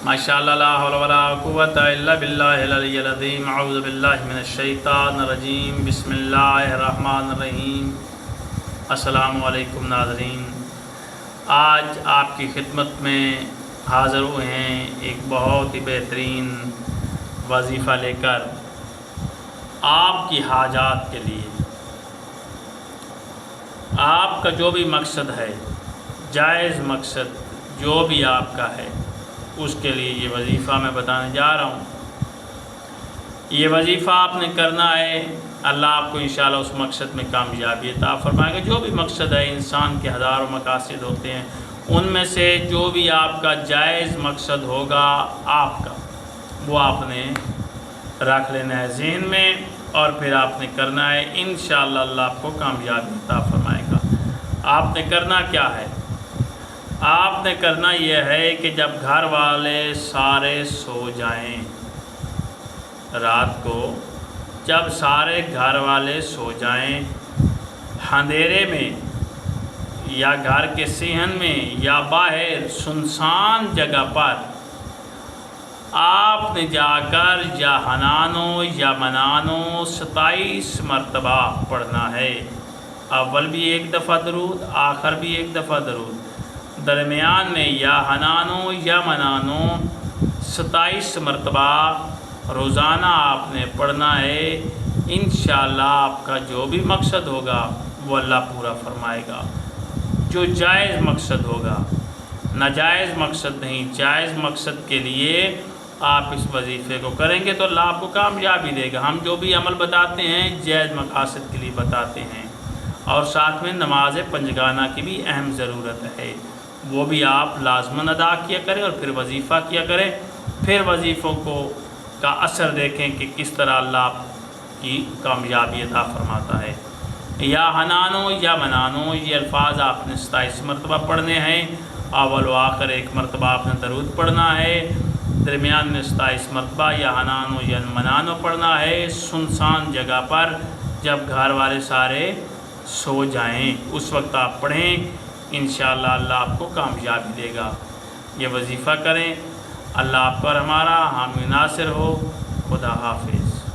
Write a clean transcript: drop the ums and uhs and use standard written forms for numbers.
माशाअल्लाह ला हौला वला कुव्वता इल्ला बिल्लाहिल अलिय्यिल अज़ीम। अऊज़ु बिल्लाहि मिनश शैतानिर रजीम। बिस्मिल्लाहिर रहमानिर रहीम। अस्सलामु अलैकुम नाज़रीन, आज आपकी खिदमत में हाज़िर हुए हैं एक बहुत ही बेहतरीन वजीफ़ा लेकर आपकी हाजात के लिए। आपका जो भी मकसद है, जायज़ मकसद जो भी आपका है, उसके लिए ये वजीफ़ा मैं बताने जा रहा हूँ। ये वजीफ़ा आपने करना है, अल्लाह आपको इंशाअल्लाह उस मकसद में कामयाबी अता फरमाएगा। जो भी मकसद है, इंसान के हज़ारों मकासद होते हैं, उनमें से जो भी आपका जायज़ मकसद होगा आपका, वो आपने रख लेना है ज़हन में और फिर आपने करना है। इंशाअल्लाह अल्लाह आपको कामयाबी अता फरमाएगा। आपने करना क्या है? आपने करना यह है कि जब घर वाले सारे सो जाएं, रात को जब सारे घर वाले सो जाएं, अंधेरे में या घर के सेहन में या बाहर सुनसान जगह पर आपने जाकर या हनानो या मनानो 27 मरतबा पढ़ना है। अव्वल भी एक दफ़ा दरूद, आखिर भी एक दफ़ा दरूद, दरमियान में या हनानो या मनानो 27 मरतबा रोज़ाना आपने पढ़ना है। इंशाअल्लाह आपका जो भी मकसद होगा वो अल्लाह पूरा फरमाएगा। जो जायज़ मकसद होगा, नाजायज़ मकसद नहीं, जायज़ मकसद के लिए आप इस वजीफ़े को करेंगे तो अल्लाह आपको कामयाबी देगा। हम जो भी अमल बताते हैं जायज़ मकासद के लिए बताते हैं, और साथ में नमाज पंजगाना की भी अहम ज़रूरत है, वो भी आप लाजमन अदा किया करें और फिर वजीफ़ा किया करें। फिर वजीफ़ों का असर देखें कि किस तरह अल्लाह की कामयाबी अता फरमाता है। या हनानो या मनानो, ये अल्फाज आपने 27 मरतबा पढ़ने हैं। अव्वल व आखिर एक मरतबा आपने दरूद पढ़ना है, दरमियान में 27 मरतबा या हनानो या मनानो पढ़ना है। सुनसान जगह पर जब घर वाले सारे सो जाएं, उस वक्त आप पढ़ें। इंशाअल्लाह अल्लाह आपको कामयाबी देगा। ये वजीफ़ा करें। अल्लाह आप पर हमारा हामी नासिर हो। खुदा हाफिज़।